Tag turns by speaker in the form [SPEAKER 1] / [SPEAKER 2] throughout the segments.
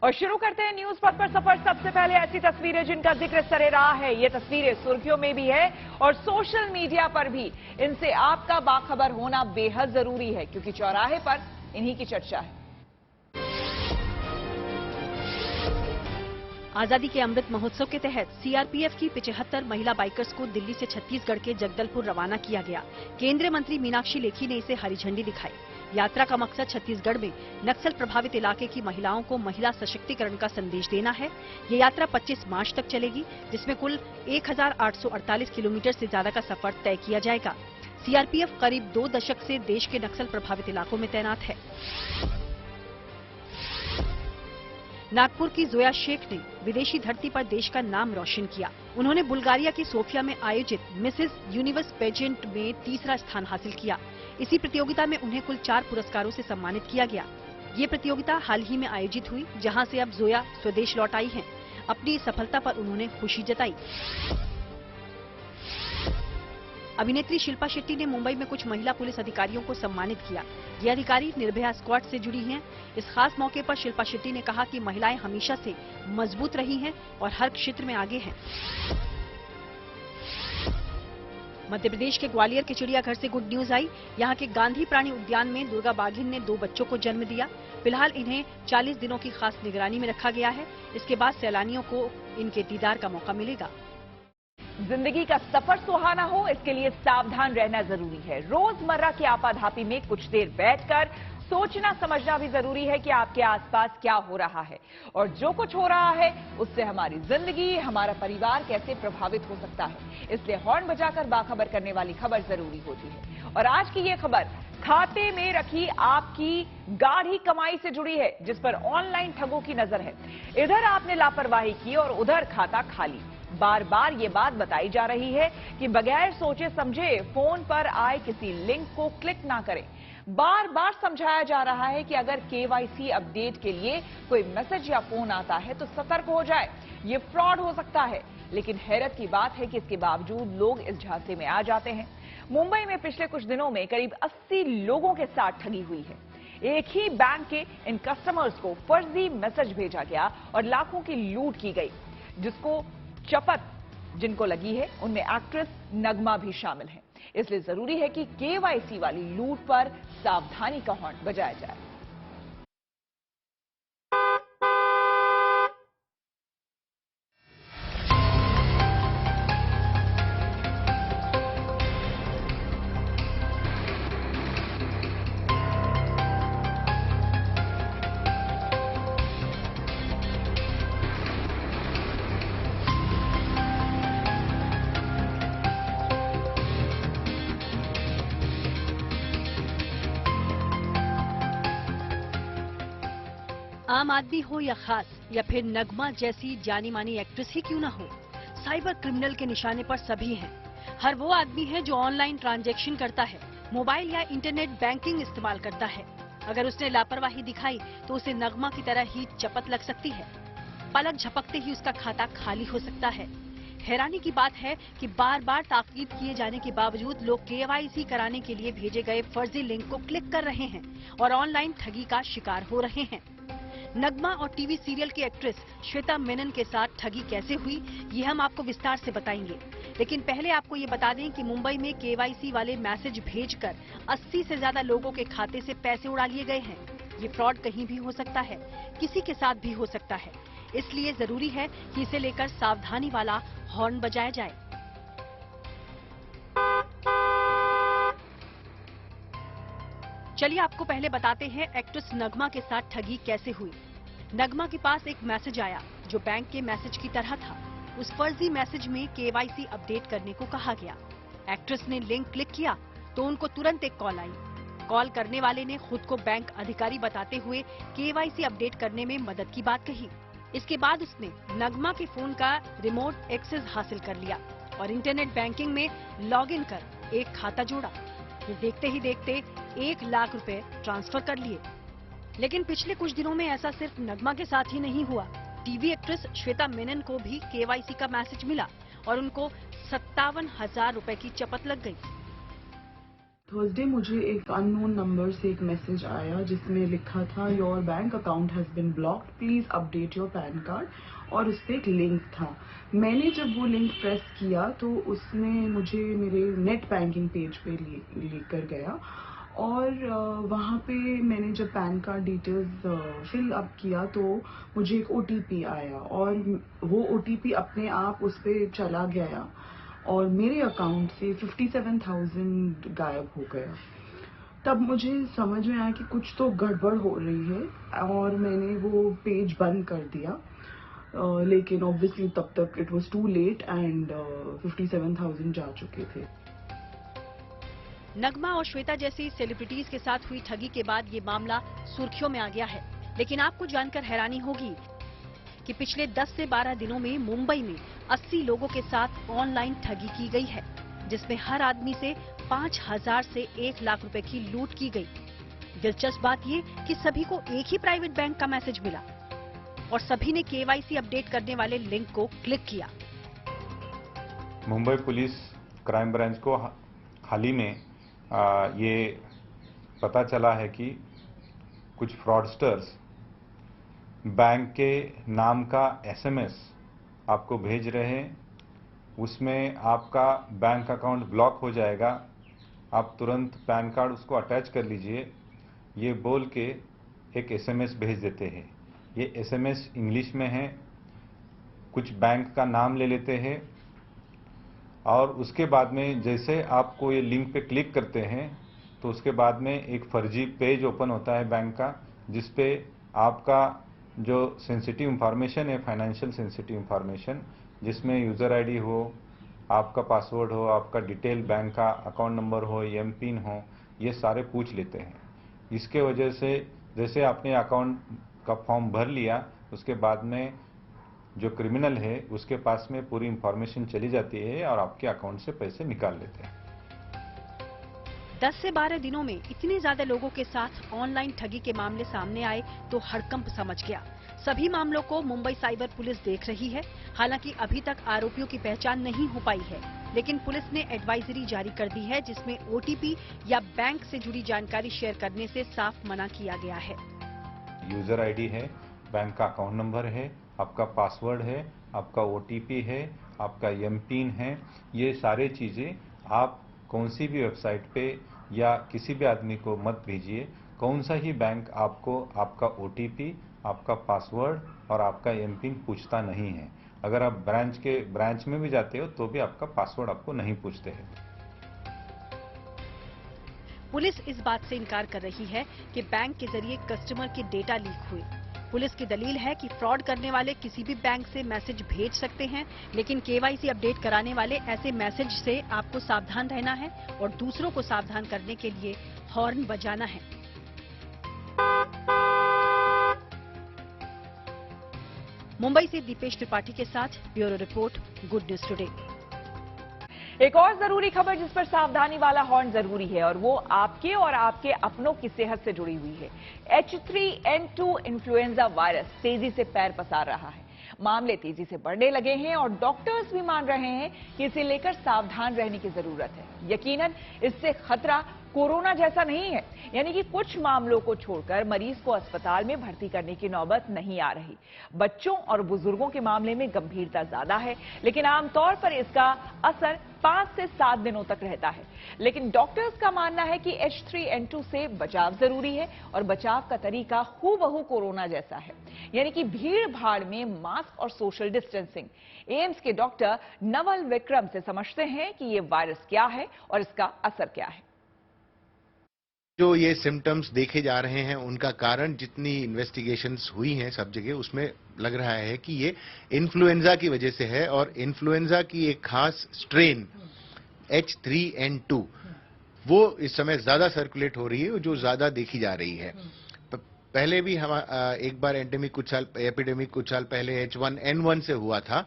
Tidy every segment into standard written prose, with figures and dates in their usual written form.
[SPEAKER 1] और शुरू करते हैं न्यूज पथ पर सफर। सबसे पहले ऐसी तस्वीरें जिनका जिक्र सरेराह है। ये तस्वीरें सुर्खियों में भी है और सोशल मीडिया पर भी। इनसे आपका बाखबर होना बेहद जरूरी है, क्योंकि चौराहे पर इन्हीं की चर्चा है।
[SPEAKER 2] आजादी के अमृत महोत्सव के तहत सीआरपीएफ की 75 महिला बाइकर्स को दिल्ली से छत्तीसगढ़ के जगदलपुर रवाना किया गया। केंद्रीय मंत्री मीनाक्षी लेखी ने इसे हरी झंडी दिखाई। यात्रा का मकसद छत्तीसगढ़ में नक्सल प्रभावित इलाके की महिलाओं को महिला सशक्तिकरण का संदेश देना है। ये यात्रा 25 मार्च तक चलेगी, जिसमें कुल 1848 किलोमीटर से ज्यादा का सफर तय किया जाएगा। सीआरपीएफ करीब 2 दशक से देश के नक्सल प्रभावित इलाकों में तैनात है। नागपुर की जोया शेख ने विदेशी धरती पर देश का नाम रोशन किया। उन्होंने बुल्गारिया की सोफिया में आयोजित मिसेस यूनिवर्स पेजेंट में तीसरा स्थान हासिल किया। इसी प्रतियोगिता में उन्हें कुल 4 पुरस्कारों से सम्मानित किया गया। ये प्रतियोगिता हाल ही में आयोजित हुई, जहां से अब जोया स्वदेश लौट आई हैं। अपनी इस सफलता पर उन्होंने खुशी जताई। अभिनेत्री शिल्पा शेट्टी ने मुंबई में कुछ महिला पुलिस अधिकारियों को सम्मानित किया। ये अधिकारी निर्भया स्क्वाड से जुड़ी हैं। इस खास मौके पर शिल्पा शेट्टी ने कहा कि महिलाएं हमेशा से मजबूत रही हैं और हर क्षेत्र में आगे हैं। मध्य प्रदेश के ग्वालियर के चिड़ियाघर से गुड न्यूज आई। यहाँ के गांधी प्राणी उद्यान में दुर्गा बाघिन ने 2 बच्चों को जन्म दिया। फिलहाल इन्हें 40 दिनों की खास निगरानी में रखा गया है। इसके बाद सैलानियों को इनके दीदार का मौका मिलेगा।
[SPEAKER 1] जिंदगी का सफर सुहाना हो, इसके लिए सावधान रहना जरूरी है। रोजमर्रा की आपाधापी में कुछ देर बैठकर सोचना समझना भी जरूरी है कि आपके आसपास क्या हो रहा है, और जो कुछ हो रहा है उससे हमारी जिंदगी, हमारा परिवार कैसे प्रभावित हो सकता है। इसलिए हॉर्न बजाकर बाखबर करने वाली खबर जरूरी होती है। और आज की ये खबर खाते में रखी आपकी गाढ़ी कमाई से जुड़ी है, जिस पर ऑनलाइन ठगों की नजर है। इधर आपने लापरवाही की और उधर खाता खाली। बार बार ये बात बताई जा रही है कि बगैर सोचे समझे फोन पर आए किसी लिंक को क्लिक ना करें। बार बार समझाया जा रहा है कि अगर केवाईसी अपडेट के लिए कोई मैसेज या फोन आता है तो सतर्क हो जाए, ये फ्रॉड हो सकता है। लेकिन हैरत की बात है कि इसके बावजूद लोग इस झांसे में आ जाते हैं। मुंबई में पिछले कुछ दिनों में करीब 80 लोगों के साथ ठगी हुई है। एक ही बैंक के इन कस्टमर्स को फर्जी मैसेज भेजा गया और लाखों की लूट की गई। जिसको चपत जिनको लगी है उनमें एक्ट्रेस नगमा भी शामिल है। इसलिए जरूरी है कि केवाईसी वाली लूट पर सावधानी का हॉर्न बजाया जाए।
[SPEAKER 2] आम आदमी हो या खास, या फिर नगमा जैसी जानी मानी एक्ट्रेस ही क्यों ना हो, साइबर क्रिमिनल के निशाने पर सभी हैं। हर वो आदमी है जो ऑनलाइन ट्रांजैक्शन करता है, मोबाइल या इंटरनेट बैंकिंग इस्तेमाल करता है। अगर उसने लापरवाही दिखाई तो उसे नगमा की तरह ही चपत लग सकती है। पलक झपकते ही उसका खाता खाली हो सकता है। हैरानी की बात है कि बार बार ताकीद किए जाने के बावजूद लोग केवाईसी कराने के लिए भेजे गए फर्जी लिंक को क्लिक कर रहे हैं और ऑनलाइन ठगी का शिकार हो रहे हैं। नगमा और टीवी सीरियल की एक्ट्रेस श्वेता मेनन के साथ ठगी कैसे हुई, ये हम आपको विस्तार से बताएंगे। लेकिन पहले आपको ये बता दें कि मुंबई में केवाईसी वाले मैसेज भेजकर 80 से ज्यादा लोगों के खाते से पैसे उड़ा लिए गए हैं। ये फ्रॉड कहीं भी हो सकता है, किसी के साथ भी हो सकता है। इसलिए जरूरी है कि इसे लेकर सावधानी वाला हॉर्न बजाया जाए। चलिए आपको पहले बताते हैं एक्ट्रेस नगमा के साथ ठगी कैसे हुई। नगमा के पास एक मैसेज आया जो बैंक के मैसेज की तरह था। उस फर्जी मैसेज में केवाईसी अपडेट करने को कहा गया। एक्ट्रेस ने लिंक क्लिक किया तो उनको तुरंत एक कॉल आई। कॉल करने वाले ने खुद को बैंक अधिकारी बताते हुए केवाईसी अपडेट करने में मदद की बात कही। इसके बाद उसने नगमा के फोन का रिमोट एक्सेस हासिल कर लिया और इंटरनेट बैंकिंग में लॉगिन कर एक खाता जोड़ा। ये देखते ही देखते 1 लाख रुपए ट्रांसफर कर लिए। लेकिन पिछले कुछ दिनों में ऐसा सिर्फ नगमा के साथ ही नहीं हुआ। टीवी एक्ट्रेस श्वेता मेनन को भी केवाईसी का मैसेज मिला और उनको 57,000 रुपए की चपत लग गई।
[SPEAKER 3] थर्सडे मुझे एक अननोन नंबर से एक मैसेज आया जिसमें लिखा था your bank account has been blocked, please update your pan card, और उस पर एक लिंक था। मैंने जब वो लिंक प्रेस किया तो उसने मुझे मेरे नेट बैंकिंग पेज पे लेकर गया, और वहाँ पे मैंने जब PAN card details fill up किया तो मुझे एक OTP आया, और वो OTP अपने आप उस पर चला गया और मेरे अकाउंट से 57,000 गायब हो गया। तब मुझे समझ में आया कि कुछ तो गड़बड़ हो रही है, और मैंने वो पेज बंद कर दिया। लेकिन ऑब्वियसली तब तक it was too late and 57,000 जा चुके थे।
[SPEAKER 2] नगमा और श्वेता जैसी सेलिब्रिटीज के साथ हुई ठगी के बाद ये मामला सुर्खियों में आ गया है। लेकिन आपको जानकर हैरानी होगी कि पिछले 10 से 12 दिनों में मुंबई में 80 लोगों के साथ ऑनलाइन ठगी की गई है, जिसमें हर आदमी से 5,000 से 1 लाख रुपए की लूट की गई। दिलचस्प बात ये कि सभी को एक ही प्राइवेट बैंक का मैसेज मिला और सभी ने KYC अपडेट करने वाले लिंक को क्लिक किया।
[SPEAKER 4] मुंबई पुलिस क्राइम ब्रांच को हाल ही में ये पता चला है कि कुछ फ्रॉडस्टर्स बैंक के नाम का SMS आपको भेज रहे हैं। उसमें आपका बैंक अकाउंट ब्लॉक हो जाएगा, आप तुरंत पैन कार्ड उसको अटैच कर लीजिए, ये बोल के एक SMS भेज देते हैं। ये SMS इंग्लिश में है, कुछ बैंक का नाम ले लेते हैं, और उसके बाद में जैसे आपको ये लिंक पे क्लिक करते हैं तो उसके बाद में एक फर्जी पेज ओपन होता है बैंक का, जिस पे आपका जो सेंसिटिव इंफॉर्मेशन है, फाइनेंशियल सेंसिटिव इंफॉर्मेशन, जिसमें यूज़र आईडी हो, आपका पासवर्ड हो, आपका डिटेल बैंक का अकाउंट नंबर हो, MPIN हो, ये सारे पूछ लेते हैं। इसके वजह से जैसे आपने अकाउंट का फॉर्म भर लिया, उसके बाद में जो क्रिमिनल है उसके पास में पूरी इंफॉर्मेशन चली जाती है और आपके अकाउंट से पैसे निकाल लेते हैं।
[SPEAKER 2] 10 से 12 दिनों में इतने ज्यादा लोगों के साथ ऑनलाइन ठगी के मामले सामने आए तो हड़कंप समझ गया। सभी मामलों को मुंबई साइबर पुलिस देख रही है। हालांकि अभी तक आरोपियों की पहचान नहीं हो पाई है, लेकिन पुलिस ने एडवाइजरी जारी कर दी है, जिसमें OTP या बैंक से जुड़ी जानकारी शेयर करने से साफ मना किया गया है।
[SPEAKER 4] यूजर आईडी है, बैंक का अकाउंट नंबर है, आपका पासवर्ड है, आपका OTP है, आपका MPIN है, ये सारे चीजें आप कौन सी भी वेबसाइट पे या किसी भी आदमी को मत भेजिए। कौन सा ही बैंक आपको आपका OTP, आपका पासवर्ड और आपका MPIN पूछता नहीं है। अगर आप ब्रांच में भी जाते हो तो भी आपका पासवर्ड आपको नहीं पूछते हैं।
[SPEAKER 2] पुलिस इस बात से इनकार कर रही है कि बैंक के जरिए कस्टमर के डेटा लीक हुए। पुलिस की दलील है कि फ्रॉड करने वाले किसी भी बैंक से मैसेज भेज सकते हैं, लेकिन KYC अपडेट कराने वाले ऐसे मैसेज से आपको सावधान रहना है और दूसरों को सावधान करने के लिए हॉर्न बजाना है। मुंबई से दीपेश त्रिपाठी के साथ bureau report, good news today.
[SPEAKER 1] एक और जरूरी खबर जिस पर सावधानी वाला हॉर्न जरूरी है, और वो आपके और आपके अपनों की सेहत से जुड़ी हुई है। H3N2 इन्फ्लुएंजा वायरस तेजी से पैर पसार रहा है। मामले तेजी से बढ़ने लगे हैं और डॉक्टर्स भी मान रहे हैं कि इसे लेकर सावधान रहने की जरूरत है। यकीनन इससे खतरा कोरोना जैसा नहीं है, यानी कि कुछ मामलों को छोड़कर मरीज को अस्पताल में भर्ती करने की नौबत नहीं आ रही। बच्चों और बुजुर्गों के मामले में गंभीरता ज्यादा है, लेकिन आमतौर पर इसका असर 5 से 7 दिनों तक रहता है। लेकिन डॉक्टर्स का मानना है कि H3N2 से बचाव जरूरी है और बचाव का तरीका हूबहू कोरोना जैसा है, यानी कि भीड़ भाड़ में मास्क और सोशल डिस्टेंसिंग। एम्स के डॉक्टर नवल विक्रम से समझते हैं कि ये वायरस क्या है और इसका असर क्या है।
[SPEAKER 5] जो ये सिम्टम्स देखे जा रहे हैं उनका कारण जितनी इन्वेस्टिगेशंस हुई हैं सब जगह, उसमें लग रहा है कि ये इन्फ्लुएंजा की वजह से है, और इन्फ्लुएंजा की एक खास स्ट्रेन H3N2 वो इस समय ज्यादा सर्कुलेट हो रही है, जो ज्यादा देखी जा रही है। पहले भी हम एक बार एपिडेमिक कुछ साल पहले H1N1 से हुआ था,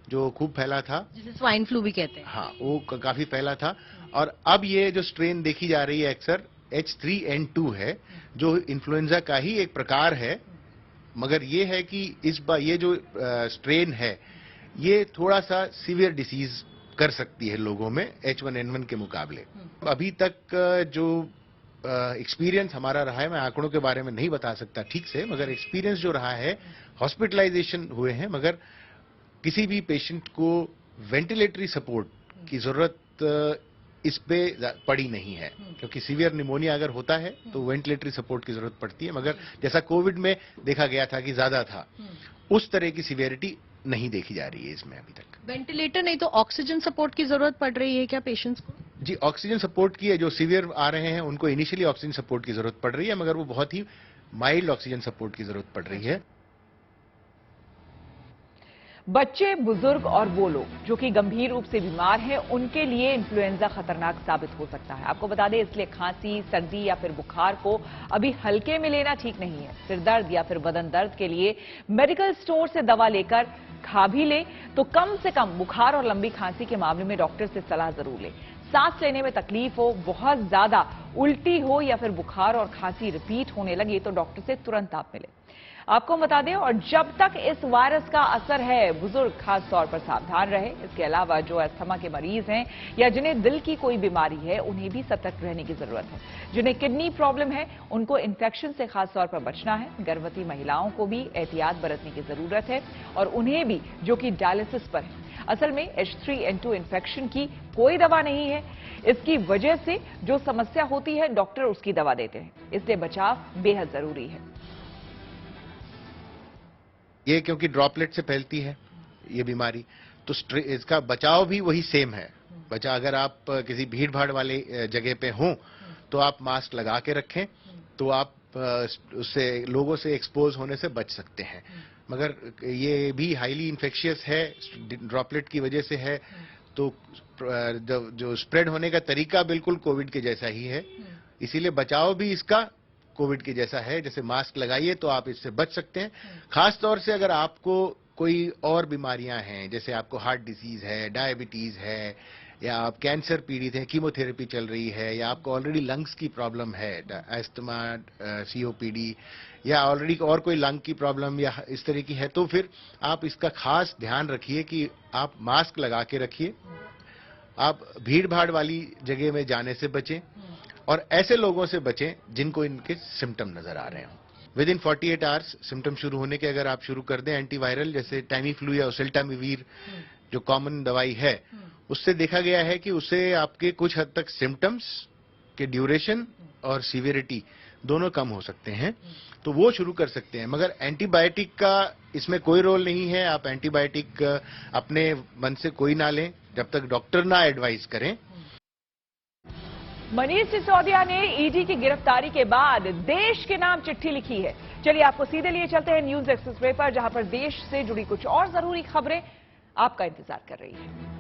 [SPEAKER 5] जो खूब फैला था,
[SPEAKER 6] जिसे स्वाइन फ्लू भी कहते हैं।
[SPEAKER 5] हाँ, वो काफी फैला था। और अब ये जो स्ट्रेन देखी जा रही है अक्सर H3N2 है, जो इन्फ्लुएंजा का ही एक प्रकार है, मगर ये है कि इस बार ये जो स्ट्रेन है ये थोड़ा सा सीवियर डिसीज कर सकती है लोगों में H1N1 के मुकाबले। अभी तक जो एक्सपीरियंस हमारा रहा है, मैं आंकड़ों के बारे में नहीं बता सकता ठीक से, मगर एक्सपीरियंस जो रहा है, हॉस्पिटलाइजेशन हुए हैं मगर किसी भी पेशेंट को वेंटिलेटरी सपोर्ट की जरूरत इस पे पड़ी नहीं है, क्योंकि सीवियर निमोनिया अगर होता है तो वेंटिलेटरी सपोर्ट की जरूरत पड़ती है, मगर जैसा कोविड में देखा गया था कि ज्यादा था, उस तरह की सीवियरिटी नहीं देखी जा रही है इसमें अभी तक।
[SPEAKER 6] वेंटिलेटर नहीं तो ऑक्सीजन सपोर्ट की जरूरत पड़ रही है क्या पेशेंट्स को?
[SPEAKER 5] जी, ऑक्सीजन सपोर्ट की है, जो सीवियर आ रहे हैं उनको इनिशियली ऑक्सीजन सपोर्ट की जरूरत पड़ रही है, मगर वो बहुत ही माइल्ड ऑक्सीजन सपोर्ट की जरूरत पड़ रही है।
[SPEAKER 1] बच्चे, बुजुर्ग और वो लोग जो कि गंभीर रूप से बीमार हैं, उनके लिए इन्फ्लुएंजा खतरनाक साबित हो सकता है। आपको बता दें, इसलिए खांसी, सर्दी या फिर बुखार को अभी हल्के में लेना ठीक नहीं है। सिर दर्द या फिर बदन दर्द के लिए मेडिकल स्टोर से दवा लेकर खा भी ले तो कम से कम बुखार और लंबी खांसी के मामले में डॉक्टर से सलाह जरूर ले। सांस लेने में तकलीफ हो, बहुत ज्यादा उल्टी हो या फिर बुखार और खांसी रिपीट होने लगे तो डॉक्टर से तुरंत आप मिले। आपको बता दें, और जब तक इस वायरस का असर है, बुजुर्ग खास तौर पर सावधान रहे। इसके अलावा जो अस्थमा के मरीज हैं या जिन्हें दिल की कोई बीमारी है, उन्हें भी सतर्क रहने की जरूरत है। जिन्हें किडनी प्रॉब्लम है, उनको इन्फेक्शन से खास तौर पर बचना है। गर्भवती महिलाओं को भी एहतियात बरतने की जरूरत है, और उन्हें भी जो कि डायलिसिस पर है। असल में H3N2 इन्फेक्शन की कोई दवा नहीं है। इसकी वजह से जो समस्या होती है, डॉक्टर उसकी दवा देते हैं। इसलिए बचाव बेहद जरूरी है।
[SPEAKER 5] ये क्योंकि ड्रॉपलेट से फैलती है ये बीमारी, तो इसका बचाव भी वही सेम है। अगर आप किसी भीड़ भाड़ वाले जगह पे हों तो आप मास्क लगा के रखें, तो आप उससे लोगों से एक्सपोज होने से बच सकते हैं। मगर ये भी हाईली इन्फेक्शियस है, ड्रॉपलेट की वजह से है, तो जो स्प्रेड होने का तरीका बिल्कुल कोविड के जैसा ही है। इसीलिए बचाव भी इसका कोविड के जैसा है। जैसे मास्क लगाइए तो आप इससे बच सकते हैं। खास तौर से अगर आपको कोई और बीमारियां हैं, जैसे आपको हार्ट डिजीज है, डायबिटीज है, या आप कैंसर पीड़ित हैं, कीमोथेरेपी चल रही है, या आपको ऑलरेडी लंग्स की प्रॉब्लम है, अस्थमा, COPD, या ऑलरेडी और कोई लंग की प्रॉब्लम या इस तरह की है, तो फिर आप इसका खास ध्यान रखिए कि आप मास्क लगा के रखिए। आप भीड़ भाड़ वाली जगह में जाने से बचें, और ऐसे लोगों से बचें जिनको इनके सिम्टम नजर आ रहे हों। विद इन 48 आवर्स सिम्टम शुरू होने के अगर आप शुरू कर दें एंटीवायरल, जैसे टैमीफ्लू या ओसेल्टामिवीर जो कॉमन दवाई है, उससे देखा गया है कि उससे आपके कुछ हद तक सिम्टम्स के ड्यूरेशन और सीवियरिटी दोनों कम हो सकते हैं, तो वो शुरू कर सकते हैं। मगर एंटीबायोटिक का इसमें कोई रोल नहीं है। आप एंटीबायोटिक अपने मन से कोई ना लें जब तक डॉक्टर ना एडवाइस करें।
[SPEAKER 1] मनीष सिसोदिया ने ईडी की गिरफ्तारी के बाद देश के नाम चिट्ठी लिखी है। चलिए आपको सीधे लिए चलते हैं न्यूज एक्सप्रेस वे पर, जहां पर देश से जुड़ी कुछ और जरूरी खबरें आपका इंतजार कर रही है।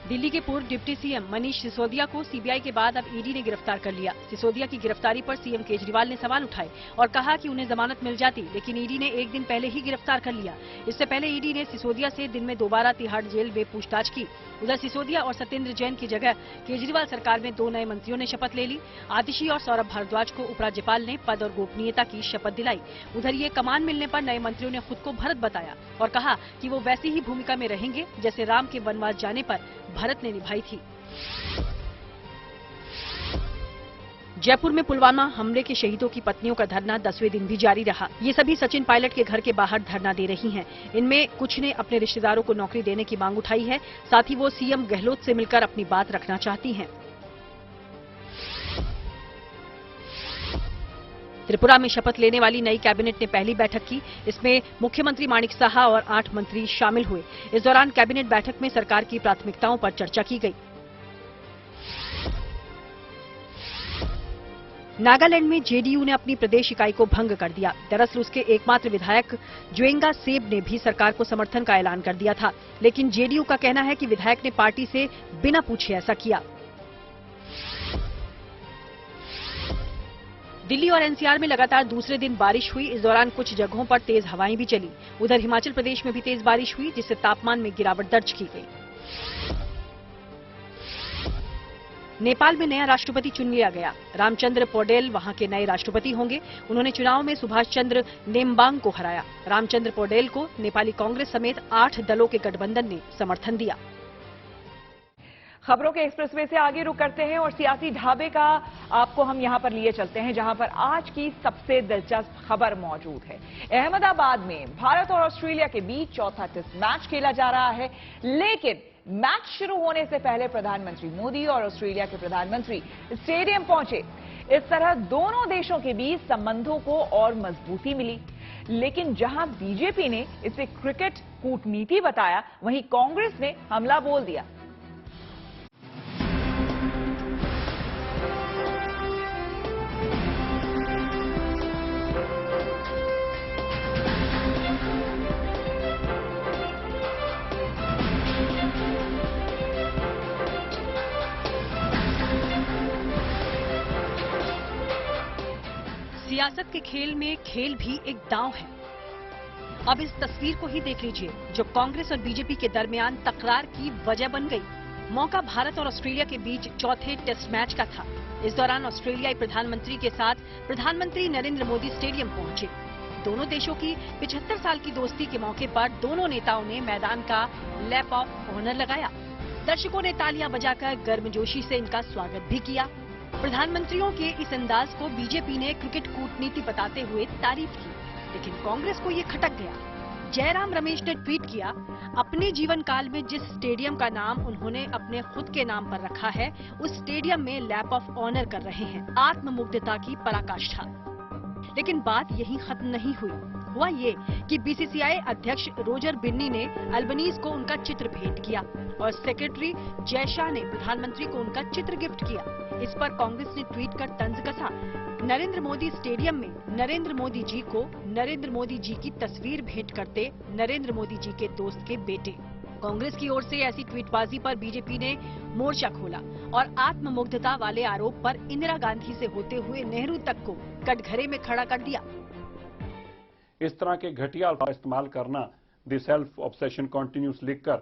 [SPEAKER 2] दिल्ली के पूर्व डिप्टी सीएम मनीष सिसोदिया को सीबीआई के बाद अब ईडी ने गिरफ्तार कर लिया। सिसोदिया की गिरफ्तारी पर सीएम केजरीवाल ने सवाल उठाए और कहा कि उन्हें जमानत मिल जाती, लेकिन ईडी ने एक दिन पहले ही गिरफ्तार कर लिया। इससे पहले ईडी ने सिसोदिया से दिन में दोबारा तिहाड़ जेल में पूछताछ की। उधर सिसोदिया और सत्येंद्र जैन की जगह केजरीवाल सरकार में 2 नए मंत्रियों ने शपथ ले ली। आतिशी और सौरभ भारद्वाज को उपराज्यपाल ने पद और गोपनीयता की शपथ दिलाई। उधर ये कमान मिलने पर नए मंत्रियों ने खुद को भरत बताया और कहा कि वो वैसी ही भूमिका में रहेंगे जैसे राम के वनवास जाने पर भरत ने निभाई थी। जयपुर में पुलवामा हमले के शहीदों की पत्नियों का धरना 10वें दिन भी जारी रहा। ये सभी सचिन पायलट के घर के बाहर धरना दे रही हैं। इनमें कुछ ने अपने रिश्तेदारों को नौकरी देने की मांग उठाई है, साथ ही वो सीएम गहलोत से मिलकर अपनी बात रखना चाहती हैं। त्रिपुरा में शपथ लेने वाली नई कैबिनेट ने पहली बैठक की। इसमें मुख्यमंत्री माणिक साहा और 8 मंत्री शामिल हुए। इस दौरान कैबिनेट बैठक में सरकार की प्राथमिकताओं पर चर्चा की गई। नागालैंड में जेडीयू ने अपनी प्रदेश इकाई को भंग कर दिया। दरअसल उसके एकमात्र विधायक ज्वेंगा सेब ने भी सरकार को समर्थन का ऐलान कर दिया था, लेकिन जेडीयू का कहना है कि विधायक ने पार्टी से बिना पूछे ऐसा किया। दिल्ली और एनसीआर में लगातार दूसरे दिन बारिश हुई। इस दौरान कुछ जगहों पर तेज हवाएं भी चली। उधर हिमाचल प्रदेश में भी तेज बारिश हुई, जिससे तापमान में गिरावट दर्ज की गई। नेपाल में नया राष्ट्रपति चुन लिया गया। रामचंद्र पौडेल वहां के नए राष्ट्रपति होंगे। उन्होंने चुनाव में सुभाष चंद्र नेम्बांग को हराया। रामचंद्र पौडेल को नेपाली कांग्रेस समेत 8 दलों के गठबंधन ने समर्थन दिया।
[SPEAKER 1] खबरों के एक्सप्रेसवे से आगे रुक करते हैं और सियासी ढाबे का आपको हम यहां पर लिए चलते हैं, जहां पर आज की सबसे दिलचस्प खबर मौजूद है। अहमदाबाद में भारत और ऑस्ट्रेलिया के बीच चौथा टेस्ट मैच खेला जा रहा है, लेकिन मैच शुरू होने से पहले प्रधानमंत्री मोदी और ऑस्ट्रेलिया के प्रधानमंत्री स्टेडियम पहुंचे। इस तरह दोनों देशों के बीच संबंधों को और मजबूती मिली। लेकिन जहां बीजेपी ने इसे क्रिकेट कूटनीति बताया, वहीं कांग्रेस ने हमला बोल दिया।
[SPEAKER 2] सियासत के खेल में खेल भी एक दांव है। अब इस तस्वीर को ही देख लीजिए, जो कांग्रेस और बीजेपी के दरमियान तकरार की वजह बन गई। मौका भारत और ऑस्ट्रेलिया के बीच चौथे टेस्ट मैच का था। इस दौरान ऑस्ट्रेलियाई प्रधानमंत्री के साथ प्रधानमंत्री नरेंद्र मोदी स्टेडियम पहुंचे। दोनों देशों की 75 साल की दोस्ती के मौके पर दोनों नेताओं ने मैदान का लैप ऑफ ऑनर लगाया। दर्शकों ने तालियां बजाकर गर्मजोशी से इनका स्वागत भी किया। प्रधानमंत्रियों के इस अंदाज को बीजेपी ने क्रिकेट कूटनीति बताते हुए तारीफ की, लेकिन कांग्रेस को ये खटक गया। जयराम रमेश ने ट्वीट किया, अपने जीवन काल में जिस स्टेडियम का नाम उन्होंने अपने खुद के नाम पर रखा है, उस स्टेडियम में लैप ऑफ ऑनर कर रहे हैं। आत्ममुग्धता की पराकाष्ठा। लेकिन बात यहीं खत्म नहीं हुई। हुआ ये कि बीसीसीआई अध्यक्ष रोजर बिन्नी ने अल्बनीज को उनका चित्र भेंट किया और सेक्रेटरी जय शाह ने प्रधानमंत्री को उनका चित्र गिफ्ट किया। इस पर कांग्रेस ने ट्वीट कर तंज कसा। नरेंद्र मोदी स्टेडियम में नरेंद्र मोदी जी को नरेंद्र मोदी जी की तस्वीर भेंट करते नरेंद्र मोदी जी के दोस्त के बेटे। कांग्रेस की ओर से ऐसी ट्वीटबाजी पर बीजेपी ने मोर्चा खोला और आत्ममुग्धता वाले आरोप पर इंदिरा गांधी से होते हुए नेहरू तक को कटघरे में खड़ा कर दिया।
[SPEAKER 7] इस तरह के घटिया अल्फाज इस्तेमाल करना द सेल्फ ऑब्सेशन कंटिन्यूस लिखकर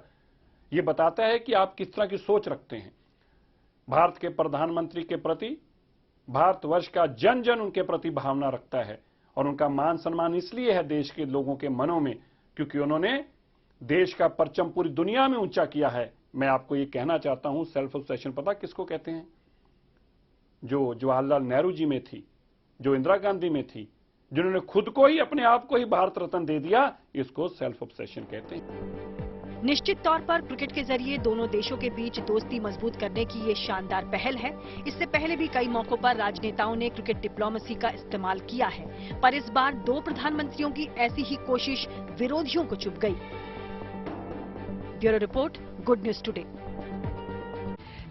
[SPEAKER 7] ये बताता है कि आप किस तरह की सोच रखते हैं। भारत के प्रधानमंत्री के प्रति भारतवर्ष का जन जन उनके प्रति भावना रखता है और उनका मान सम्मान इसलिए है देश के लोगों के मनों में क्योंकि उन्होंने देश का परचम पूरी दुनिया में ऊंचा किया है। मैं आपको ये कहना चाहता हूं, सेल्फ ऑब्सेशन पता किसको कहते हैं? जो जवाहरलाल नेहरू जी में थी, जो इंदिरा गांधी में थी, जिन्होंने खुद को ही अपने आप को ही भारत रत्न दे दिया, इसको सेल्फ ऑब्सेशन कहते हैं।
[SPEAKER 2] निश्चित तौर पर क्रिकेट के जरिए दोनों देशों के बीच दोस्ती मजबूत करने की ये शानदार पहल है। इससे पहले भी कई मौकों पर राजनेताओं ने क्रिकेट डिप्लोमेसी का इस्तेमाल किया है, पर इस बार दो प्रधानमंत्रियों की ऐसी ही कोशिश विरोधियों को चुभ गई। Bureau report, good news today.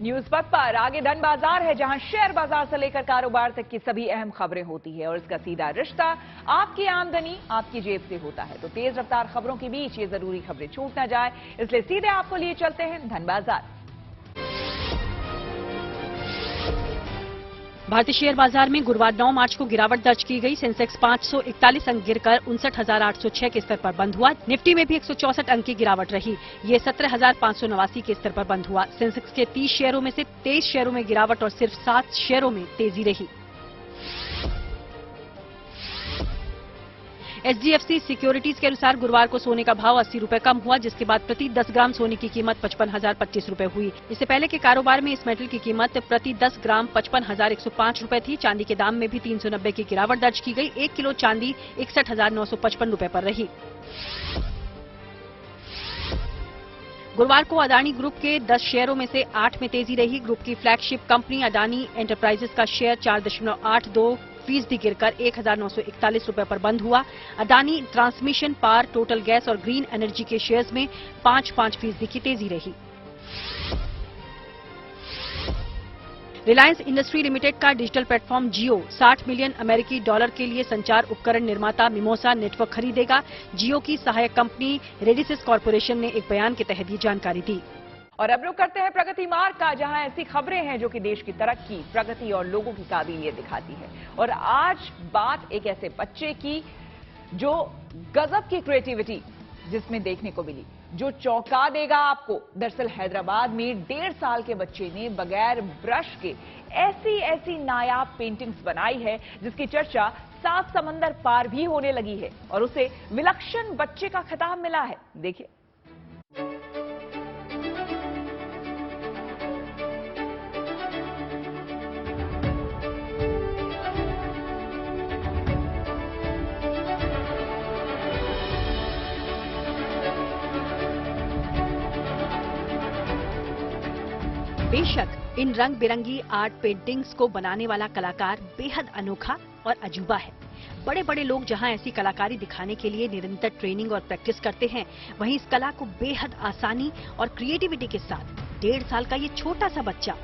[SPEAKER 1] News पथ पर आगे धन बाजार है, जहां शेयर बाजार से लेकर कारोबार तक की सभी अहम खबरें होती है और इसका सीधा रिश्ता आपकी आमदनी आपकी जेब से होता है। तो तेज रफ्तार खबरों के बीच ये जरूरी खबरें छूट न जाए, इसलिए सीधे आपको लिए चलते हैं धन बाजार।
[SPEAKER 2] भारतीय शेयर बाजार में गुरुवार 9 मार्च को गिरावट दर्ज की गई। सेंसेक्स 541 अंक गिरकर 59,806 के स्तर पर बंद हुआ। निफ्टी में भी 164 अंक की गिरावट रही। ये 17,589 के स्तर पर बंद हुआ। सेंसेक्स के 30 शेयरों में से 23 शेयरों में गिरावट और सिर्फ 7 शेयरों में तेजी रही। एचडीएफसी सिक्योरिटीज के अनुसार गुरुवार को सोने का भाव 80 रुपए कम हुआ, जिसके बाद प्रति 10 ग्राम सोने की कीमत 55,025 रुपए हुई। इससे पहले के कारोबार में इस मेटल की कीमत प्रति 10 ग्राम 55,105 रुपए थी। चांदी के दाम में भी 390 की गिरावट दर्ज की गई। 1 किलो चांदी 61,955 रुपए पर रही। गुरुवार को अदानी ग्रुप के 10 शेयरों में से 8 में तेजी रही। ग्रुप की फ्लैगशिप कंपनी अडानी एंटरप्राइजेस का शेयर 4.82% गिरकर 1,941 रुपए पर बंद हुआ। Adani transmission, power, total gas और ग्रीन एनर्जी के शेयर्स में 5% की तेजी रही। रिलायंस इंडस्ट्री लिमिटेड का डिजिटल प्लेटफॉर्म जियो 60 मिलियन अमेरिकी डॉलर के लिए संचार उपकरण निर्माता मिमोसा नेटवर्क खरीदेगा। जियो की सहायक कंपनी रेडिसिस कॉर्पोरेशन ने एक बयान के तहत ये जानकारी दी।
[SPEAKER 1] और अब रुक करते हैं प्रगति मार्ग का, जहां ऐसी खबरें हैं जो कि देश की तरक्की, प्रगति और लोगों की काबिलियत दिखाती है। और आज बात एक ऐसे बच्चे की जो गजब की क्रिएटिविटी जिसमें देखने को मिली। जो चौंका देगा आपको। दरअसल हैदराबाद में 1.5 साल के बच्चे ने बगैर ब्रश के ऐसी ऐसी नायाब पेंटिंग्स बनाई है जिसकी चर्चा 7 समंदर पार भी होने लगी है और उसे विलक्षण बच्चे का खिताब मिला है। देखिए।
[SPEAKER 2] बेशक इन रंग बिरंगी आर्ट पेंटिंग्स को बनाने वाला कलाकार बेहद अनोखा और अजूबा है। बड़े बड़े लोग जहां ऐसी कलाकारी दिखाने के लिए निरंतर ट्रेनिंग और प्रैक्टिस करते हैं, वहीं इस कला को बेहद आसानी और क्रिएटिविटी के साथ 1.5 साल का ये छोटा सा बच्चा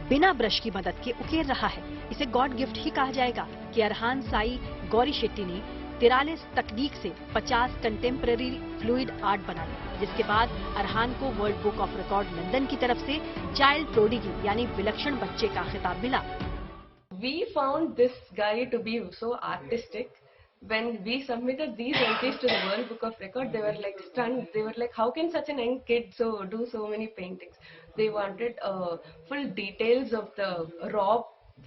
[SPEAKER 2] बिना ब्रश की मदद के उकेर रहा है। इसे गॉड गिफ्ट ही कहा जाएगा कि अरहान साई गौरी शेट्टी ने 43 तकनीक से 50 कंटेम्पररी फ्लूइड आर्ट बनाई, जिसके बाद अरहान को world book of record London की तरफ से चाइल्ड प्रोडिगी यानी विलक्षण बच्चे का खिताब मिला।
[SPEAKER 8] We found this guy to be so artistic. When we submitted these entries to the World Book of Record, they were like stunned. They were like, how can such a young kid do so many paintings? They wanted full details of the raw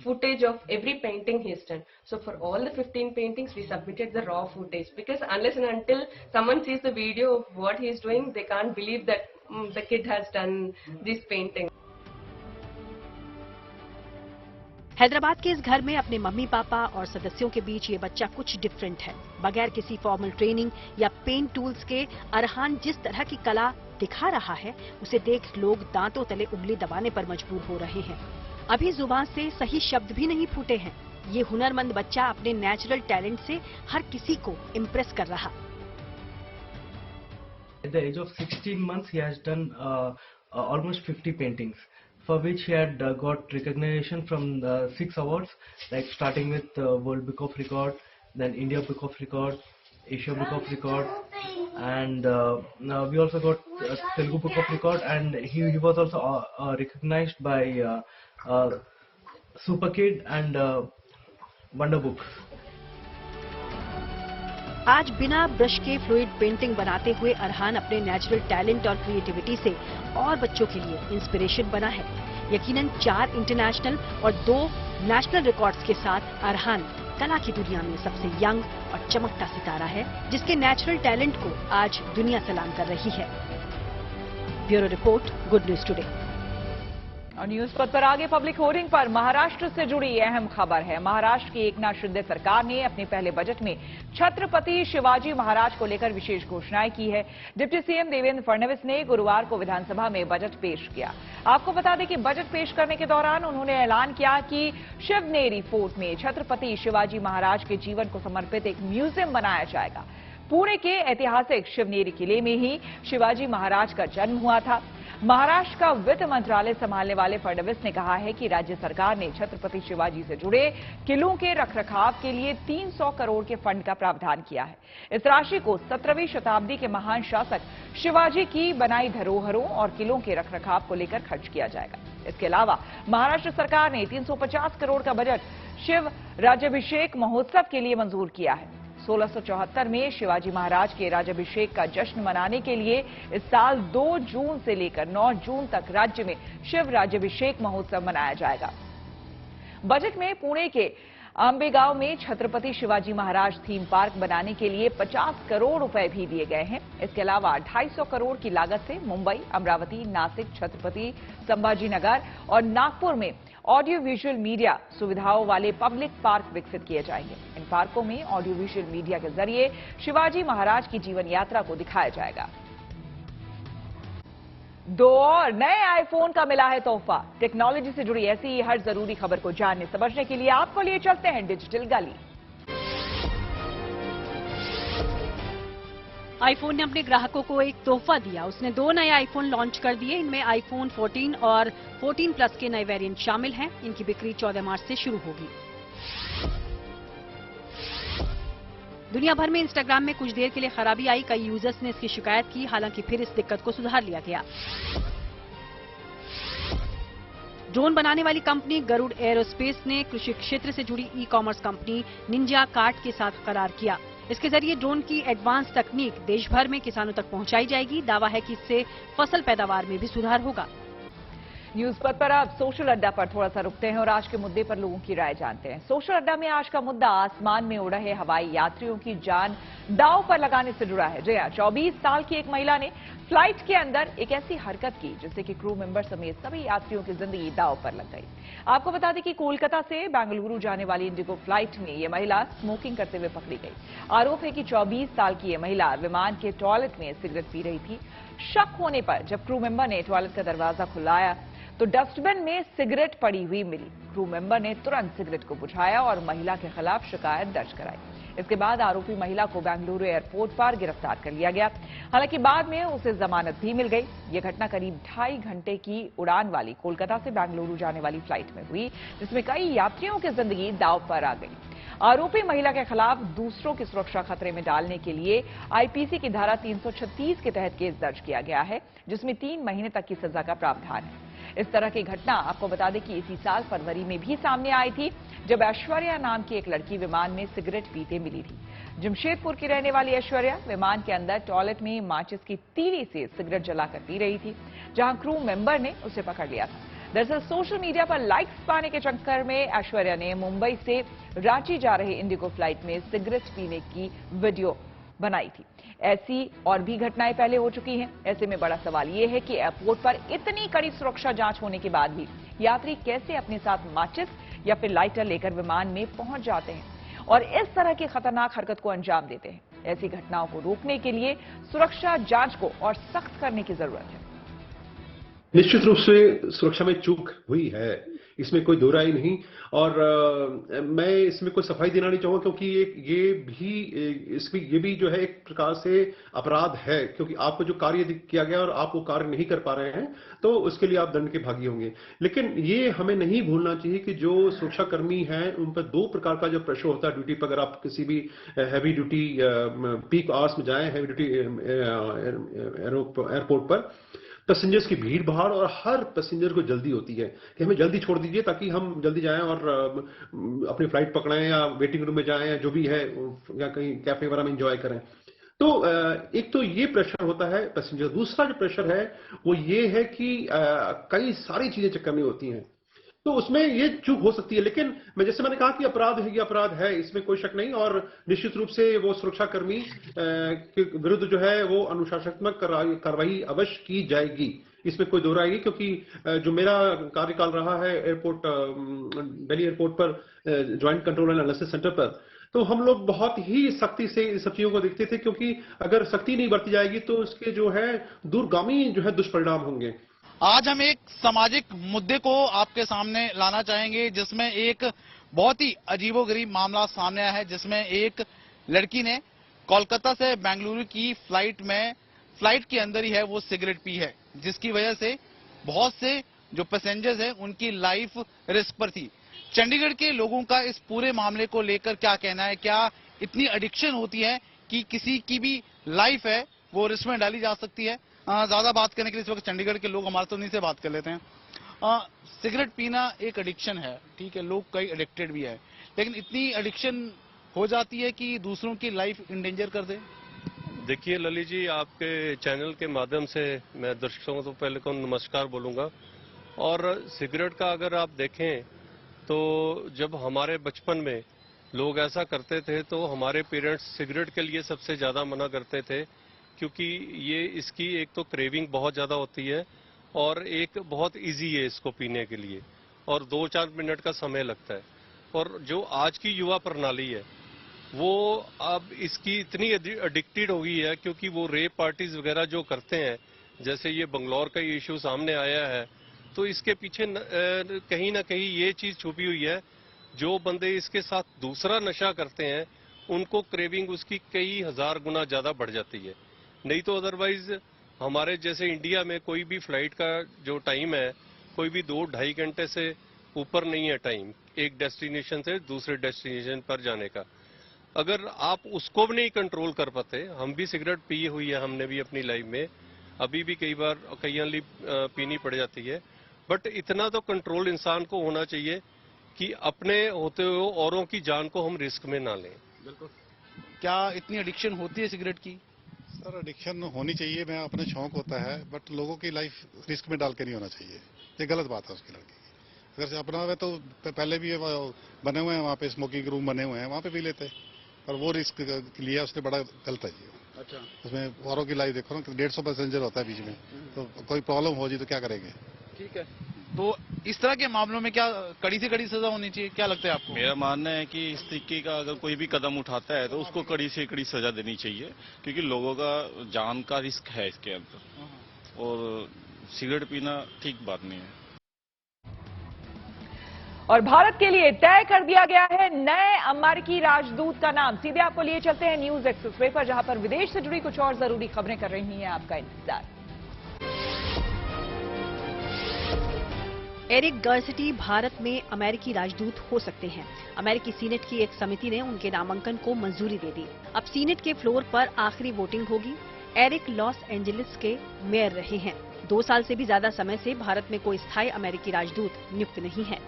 [SPEAKER 8] footage of every painting he's done. So for all the 15 paintings, we submitted the raw footage, because unless and until someone sees the video of what he's doing, they can't believe that the kid has done this painting.
[SPEAKER 2] Hyderabad के इस घर में अपने mummy papa और सदस्यों के बीच ये बच्चा कुछ डिफरेंट है। बगैर किसी फॉर्मल ट्रेनिंग या पेंट टूल्स के अरहान जिस तरह की कला दिखा रहा है, उसे देख लोग दांतों तले उंगली दबाने पर मजबूर हो रहे हैं। अभी जुबान से सही शब्द भी नहीं फूटे हैं। ये हुनरमंद बच्चा अपने नेचुरल टैलेंट से हर किसी को इम्प्रेस कर रहा।
[SPEAKER 9] At the age of 16 months, he has done almost 50 paintings, for which he had got recognition from 6 awards, like starting with World Book of Record, then India Book of Record, Asia Book of Record, and we also got Telugu Book of Record, and he was also recognized by Super Kid and Wonder Books.
[SPEAKER 2] आज बिना brush के fluid painting बनाते हुए अरहान अपने natural talent और creativity से और बच्चों के लिए इंस्पिरेशन बना है। यकीनन 4 इंटरनेशनल और 2 नेशनल रिकॉर्ड्स के साथ अरहान कला की दुनिया में सबसे यंग और चमकता सितारा है, जिसके नेचुरल टैलेंट को आज दुनिया सलाम कर रही है। Bureau report, good news today.
[SPEAKER 1] और न्यूज पर आगे पब्लिक होर्डिंग पर महाराष्ट्र से जुड़ी अहम खबर है। महाराष्ट्र की एकनाथ शिंदे सरकार ने अपने पहले बजट में छत्रपति शिवाजी महाराज को लेकर विशेष घोषणाएं की है। डिप्टी सीएम देवेंद्र फडणवीस ने गुरुवार को विधानसभा में बजट पेश किया। आपको बता दें कि बजट पेश करने के दौरान उन्होंने ऐलान किया कि शिवनेरी फोर्ट में छत्रपति शिवाजी महाराज के जीवन को समर्पित एक म्यूजियम बनाया जाएगा। पुणे के ऐतिहासिक शिवनेरी किले में ही शिवाजी महाराज का जन्म हुआ था। महाराष्ट्र का वित्त मंत्रालय संभालने वाले फडणवीस ने कहा है कि राज्य सरकार ने छत्रपति शिवाजी से जुड़े किलों के रखरखाव के लिए 300 करोड़ के फंड का प्रावधान किया है। इस राशि को 17वीं शताब्दी के महान शासक शिवाजी की बनाई धरोहरों और किलों के रखरखाव को लेकर खर्च किया जाएगा। इसके अलावा महाराष्ट्र सरकार ने 350 करोड़ का बजट शिव राज्याभिषेक महोत्सव के लिए मंजूर किया है। 1674 में शिवाजी महाराज के राज्याभिषेक का जश्न मनाने के लिए इस साल 2 जून से लेकर 9 जून तक राज्य में शिव राज्याभिषेक महोत्सव मनाया जाएगा। बजट में पुणे के आंबेगांव में छत्रपति शिवाजी महाराज थीम पार्क बनाने के लिए 50 करोड़ रुपए भी दिए गए हैं। इसके अलावा 250 करोड़ की लागत से मुंबई, अमरावती, नासिक, छत्रपति संभाजीनगर और नागपुर में ऑडियो विजुअल मीडिया सुविधाओं वाले पब्लिक पार्क विकसित किए जाएंगे। इन पार्कों में ऑडियो विजुअल मीडिया के जरिए शिवाजी महाराज की जीवन यात्रा को दिखाया जाएगा। 2 और नए आईफोन का मिला है तोहफा। टेक्नोलॉजी से जुड़ी ऐसी हर जरूरी खबर को जानने समझने के लिए आपको लिए चलते हैं डिजिटल गली।
[SPEAKER 2] आईफोन ने अपने ग्राहकों को एक तोहफा दिया। उसने 2 नए आईफोन लॉन्च कर दिए। इनमें आईफोन 14 और 14 प्लस के नए वेरिएंट शामिल हैं। इनकी बिक्री 14 मार्च से शुरू होगी। दुनिया भर में इंस्टाग्राम में कुछ देर के लिए खराबी आई। कई यूजर्स ने इसकी शिकायत की, हालांकि फिर इस दिक्कत को सुधार लिया गया। ड्रोन बनाने वाली कंपनी गरुड़ एरोस्पेस ने कृषि क्षेत्र से जुड़ी ई-कॉमर्स कंपनी निंजा कार्ट के साथ करार किया। इसके जरिए ड्रोन की एडवांस तकनीक देश भर में किसानों तक पहुंचाई जाएगी। दावा है कि इससे फसल पैदावार में भी सुधार होगा।
[SPEAKER 1] न्यूज पर अब सोशल अड्डा पर थोड़ा सा रुकते हैं और आज के मुद्दे पर लोगों की राय जानते हैं। सोशल अड्डा में आज का मुद्दा आसमान में उड़ रहे हवाई यात्रियों की जान दांव पर लगाने से जुड़ा है। जी हां, 24 साल की एक महिला ने फ्लाइट के अंदर एक ऐसी हरकत की जिससे कि क्रू मेंबर समेत सभी यात्रियों की जिंदगी दांव पर लग गई। आपको बता दें कि कोलकाता से बेंगलुरु जाने वाली इंडिगो फ्लाइट में ये महिला स्मोकिंग करते हुए पकड़ी गई। आरोप है कि 24 साल की ये महिला विमान के टॉयलेट में सिगरेट पी रही थी। शक होने पर जब क्रू मेंबर ने टॉयलेट का दरवाजा खुलाया तो डस्टबिन में सिगरेट पड़ी हुई मिली। क्रू मेंबर ने तुरंत सिगरेट को बुझाया और महिला के खिलाफ शिकायत दर्ज कराई। इसके बाद आरोपी महिला को बेंगलुरु एयरपोर्ट पर गिरफ्तार कर लिया गया। हालांकि बाद में उसे जमानत भी मिल गई। यह घटना करीब 2.5 घंटे की उड़ान वाली कोलकाता से बेंगलुरु जाने वाली फ्लाइट में हुई, जिसमें कई यात्रियों की जिंदगी दांव पर आ गई। आरोपी महिला के खिलाफ दूसरों की सुरक्षा खतरे में डालने के लिए आईपीसी की धारा 336 के तहत केस दर्ज किया गया है, जिसमें 3 महीने तक की सजा का प्रावधान है। इस तरह की घटना आपको बता दें कि इसी साल फरवरी में भी सामने आई थी, जब ऐश्वर्या नाम की एक लड़की विमान में सिगरेट पीते मिली थी। जमशेदपुर की रहने वाली ऐश्वर्या विमान के अंदर टॉयलेट में माचिस की तीली से सिगरेट जलाकर पी रही थी, जहां क्रू मेंबर ने उसे पकड़ लिया था। दरअसल सोशल मीडिया पर लाइक्स पाने के चक्कर में ऐश्वर्या ने मुंबई से रांची जा रहे इंडिगो फ्लाइट में सिगरेट पीने की वीडियो बनाई थी। ऐसी और भी घटनाएं पहले हो चुकी हैं। ऐसे में बड़ा सवाल यह है कि एयरपोर्ट पर इतनी कड़ी सुरक्षा जांच होने के बाद भी यात्री कैसे अपने साथ माचिस या फिर लाइटर लेकर विमान में पहुंच जाते हैं और इस तरह की खतरनाक हरकत को अंजाम देते हैं। ऐसी घटनाओं को रोकने के लिए सुरक्षा जांच को और सख्त करने की जरूरत है।
[SPEAKER 10] निश्चित रूप से सुरक्षा में चूक हुई है, इसमें कोई दो राय नहीं। और मैं इसमें कोई सफाई देना नहीं चाहूंगा, क्योंकि ये भी जो है एक प्रकार से अपराध है, क्योंकि आपको जो कार्य किया गया और आप वो कार्य नहीं कर पा रहे हैं तो उसके लिए आप दंड के भागी होंगे। लेकिन ये हमें नहीं भूलना चाहिए कि जो सुरक्षाकर्मी हैं उन पर 2 प्रकार का जो प्रेशर होता है ड्यूटी पर। अगर आप किसी भी हैवी ड्यूटी पीक आवर्स में जाएं, हैवी ड्यूटी एयरपोर्ट पर, पैसेंजर्स की भीड़ भाड़ और हर पैसेंजर को जल्दी होती है कि हमें जल्दी छोड़ दीजिए ताकि हम जल्दी जाएं और अपनी फ्लाइट पकड़ें या वेटिंग रूम में जाएं या जो भी है, या कहीं कैफे वगैरह में एंजॉय करें। तो एक तो ये प्रेशर होता है पैसेंजर। दूसरा जो प्रेशर है वो ये है कि कई सारी चीजें चक्कर में होती हैं, तो उसमें ये चूक हो सकती है। लेकिन जैसे मैंने कहा कि अपराध है, ये अपराध है, इसमें कोई शक नहीं। और निश्चित रूप से वो सुरक्षाकर्मी के विरुद्ध जो है वो अनुशासनात्मक कार्रवाई अवश्य की जाएगी, इसमें कोई दो राय नहीं। क्योंकि जो मेरा कार्यकाल रहा है एयरपोर्ट, दिल्ली एयरपोर्ट पर joint control and analysis centre पर, तो हम लोग बहुत ही सख्ती से इन सब चीजों को देखते थे, क्योंकि अगर सख्ती नहीं बरती जाएगी तो उसके जो है दूरगामी जो है दुष्परिणाम होंगे।
[SPEAKER 11] आज हम एक सामाजिक मुद्दे को आपके सामने लाना चाहेंगे, जिसमें एक बहुत ही अजीबोगरीब मामला सामने आया है, जिसमें एक लड़की ने कोलकाता से बेंगलुरु की फ्लाइट के अंदर ही है वो सिगरेट पी है, जिसकी वजह से बहुत से जो पैसेंजर्स हैं उनकी लाइफ रिस्क पर थी। चंडीगढ़ के लोगों का इस पूरे मामले को लेकर क्या कहना है? क्या इतनी एडिक्शन होती है कि किसी की भी लाइफ है वो रिस्क में डाली जा सकती है? ज्यादा बात करने के लिए इस वक्त चंडीगढ़ के लोग हमारे तो उन्हीं से बात कर लेते हैं। सिगरेट पीना एक एडिक्शन है, ठीक है, लोग कई एडिक्टेड भी है, लेकिन इतनी एडिक्शन हो जाती है कि दूसरों की लाइफ इंडेंजर कर दे।
[SPEAKER 12] देखिए ललित जी, आपके चैनल के माध्यम से मैं दर्शकों को पहले को नमस्कार बोलूंगा। और सिगरेट का अगर आप देखें तो जब हमारे बचपन में लोग ऐसा करते थे तो हमारे पेरेंट्स सिगरेट के लिए सबसे ज्यादा मना करते थे, क्योंकि ये इसकी एक तो क्रेविंग बहुत ज्यादा होती है और एक बहुत इजी है इसको पीने के लिए, और 2-4 मिनट का समय लगता है। और जो आज की युवा प्रणाली है वो अब इसकी इतनी एडिक्टेड हो गई है, क्योंकि वो रेप पार्टीज वगैरह जो करते हैं, जैसे ये बंगलौर का इशू सामने आया है, तो इसके पीछे कहीं ना कहीं ये चीज छुपी हुई है। जो बंदे इसके साथ दूसरा नशा करते हैं उनको क्रेविंग उसकी कई हजार गुना ज्यादा बढ़ जाती है। नहीं तो अदरवाइज हमारे जैसे इंडिया में कोई भी फ्लाइट का जो टाइम है, कोई भी 2-2.5 घंटे से ऊपर नहीं है टाइम एक डेस्टिनेशन से दूसरे डेस्टिनेशन पर जाने का। अगर आप उसको भी नहीं कंट्रोल कर पाते, हम भी सिगरेट पी हुई है, हमने भी अपनी लाइफ में, अभी भी कई बार कई पीनी पड़ जाती है, बट इतना तो कंट्रोल इंसान को होना चाहिए कि अपने होते हुए औरों की जान को हम रिस्क में ना लें।
[SPEAKER 11] बिल्कुल। क्या इतनी एडिक्शन होती है सिगरेट की?
[SPEAKER 13] सर एडिक्शन होनी चाहिए, मैं अपने शौक होता है, बट लोगों की लाइफ रिस्क में डाल के नहीं होना चाहिए। ये गलत बात है उसकी लड़की की। अगर अपना हुआ तो पहले भी बने हुए हैं वहाँ पे, स्मोकिंग रूम बने हुए हैं, वहाँ पे पी लेते, पर वो रिस्क लिया उसने, बड़ा गलत है जी।
[SPEAKER 11] अच्छा,
[SPEAKER 13] उसमें औरों की लाइफ देखो ना, 150 पैसेंजर होता है बीच में, तो कोई प्रॉब्लम हो जी तो क्या करेंगे।
[SPEAKER 11] ठीक है, तो इस तरह के मामलों में क्या कड़ी से कड़ी सजा होनी चाहिए, क्या लगता है आपको?
[SPEAKER 14] मेरा मानना है कि इस तरीके का अगर कोई भी कदम उठाता है तो उसको कड़ी से कड़ी सजा देनी चाहिए, क्योंकि लोगों का जान का रिस्क है इसके अंदर, और सिगरेट पीना ठीक बात नहीं है।
[SPEAKER 1] और भारत के लिए तय कर दिया गया है नए अमेरिकी राजदूत का नाम। सीधे आपको लिए चलते हैं न्यूज एक्सप्रेस वे पर, जहां पर विदेश से जुड़ी कुछ और जरूरी खबरें कर रही हैं आपका इंतजार।
[SPEAKER 2] एरिक गर्सिटी भारत में अमेरिकी राजदूत हो सकते हैं। अमेरिकी सीनेट की एक समिति ने उनके नामांकन को मंजूरी दे दी। अब सीनेट के फ्लोर पर आखिरी वोटिंग होगी। एरिक लॉस एंजलिस के मेयर रहे हैं। 2 साल से भी ज्यादा समय से भारत में कोई स्थायी अमेरिकी राजदूत नियुक्त नहीं है।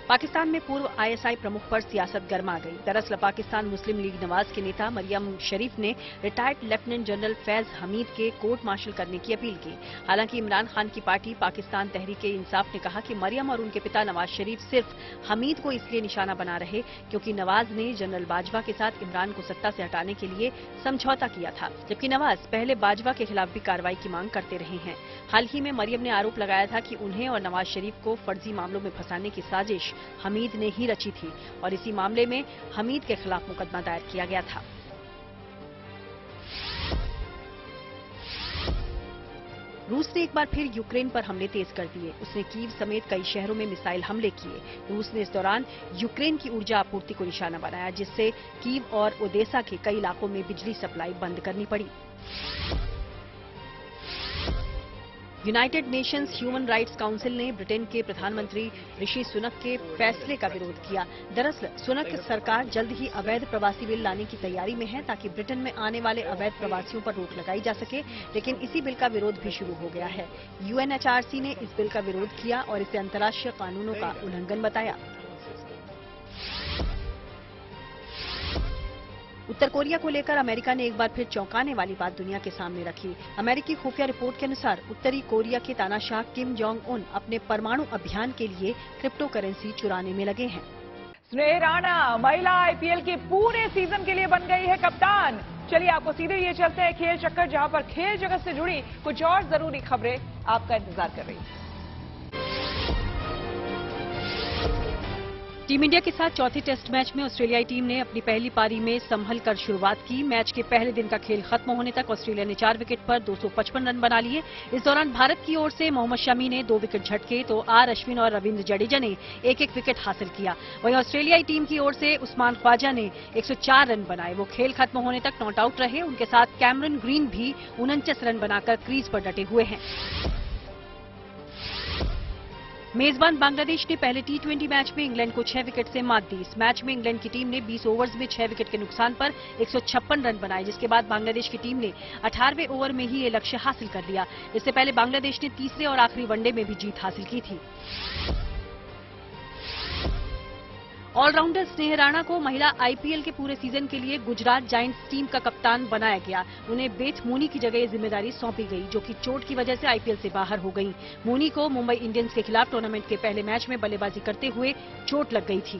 [SPEAKER 2] पाकिस्तान में पूर्व आईएसआई प्रमुख पर सियासत गर्मा गई। दरअसल पाकिस्तान मुस्लिम लीग नवाज के नेता मरियम शरीफ ने retired lieutenant general Faiz Hamid के कोर्ट मार्शल करने की अपील की। हालांकि इमरान खान की पार्टी पाकिस्तान तहरीक-ए-इंसाफ ने कहा कि मरियम और उनके पिता नवाज शरीफ सिर्फ हमीद को इसलिए निशाना बना रहे क्योंकि नवाज ने जनरल बाजवा के साथ इमरान को सत्ता से हटाने के लिए समझौता किया था, जबकि नवाज पहले बाजवा के खिलाफ भी कार्रवाई की मांग करते रहे हैं। हाल ही में मरियम ने आरोप लगाया था कि उन्हें और नवाज शरीफ को फर्जी मामलों में फंसाने की साजिश हमीद ने ही रची थी और इसी मामले में हमीद के खिलाफ मुकदमा दायर किया गया था। रूस ने एक बार फिर यूक्रेन पर हमले तेज कर दिए। उसने कीव समेत कई शहरों में मिसाइल हमले किए। रूस ने इस दौरान यूक्रेन की ऊर्जा आपूर्ति को निशाना बनाया, जिससे कीव और ओदेसा के कई इलाकों में बिजली सप्लाई बंद करनी पड़ी। United Nations human rights council ने ब्रिटेन के प्रधानमंत्री ऋषि सुनक के फैसले का विरोध किया। दरअसल सुनक सरकार जल्द ही अवैध प्रवासी बिल लाने की तैयारी में है ताकि ब्रिटेन में आने वाले अवैध प्रवासियों पर रोक लगाई जा सके, लेकिन इसी बिल का विरोध भी शुरू हो गया है। यूएनएचआरसी ने इस बिल का विरोध किया और इसे अंतर्राष्ट्रीय कानूनों का उल्लंघन बताया। उत्तर कोरिया को लेकर अमेरिका ने एक बार फिर चौंकाने वाली बात दुनिया के सामने रखी। अमेरिकी खुफिया रिपोर्ट के अनुसार उत्तरी कोरिया के तानाशाह किम जोंग उन अपने परमाणु अभियान के लिए क्रिप्टो करेंसी चुराने में लगे हैं।
[SPEAKER 1] स्नेह राणा महिला आईपीएल के पूरे सीजन के लिए बन गई है कप्तान। चलिए आपको सीधे ये चलते हैं खेल चक्कर, जहां पर खेल जगत से जुड़ी कुछ और जरूरी खबरें आपका इंतजार कर रही हैं।
[SPEAKER 2] टीम इंडिया के साथ चौथे टेस्ट मैच में ऑस्ट्रेलियाई टीम ने अपनी पहली पारी में संभल कर शुरुआत की। मैच के पहले दिन का खेल खत्म होने तक ऑस्ट्रेलिया ने 4 विकेट पर 255 रन बना लिए। इस दौरान भारत की ओर से मोहम्मद शमी ने 2 विकेट झटके तो आर अश्विन और रविंद्र जडेजा ने 1-1 विकेट हासिल किया। वहीं ऑस्ट्रेलियाई टीम की ओर से उस्मान ख्वाजा ने 104 रन बनाए। वो खेल खत्म होने तक नॉट आउट रहे। उनके साथ कैमरन ग्रीन भी 49 रन बनाकर क्रीज पर डटे हुए हैं। मेजबान बांग्लादेश ने पहले टी20 मैच में इंग्लैंड को 6 विकेट से मात दी। इस मैच में इंग्लैंड की टीम ने 20 ओवर्स में 6 विकेट के नुकसान पर 156 रन बनाए, जिसके बाद बांग्लादेश की टीम ने 18वें ओवर में ही ये लक्ष्य हासिल कर लिया। इससे पहले बांग्लादेश ने तीसरे और आखिरी वनडे में भी जीत हासिल की थी। ऑलराउंडर स्नेह राणा को महिला आईपीएल के पूरे सीजन के लिए गुजरात जायंट्स टीम का कप्तान बनाया गया। उन्हें बेथ मूनी की जगह ये जिम्मेदारी सौंपी गई, जो कि चोट की वजह से आईपीएल से बाहर हो गईं। मूनी को मुंबई इंडियंस के खिलाफ टूर्नामेंट के पहले मैच में बल्लेबाजी करते हुए चोट लग गई थी।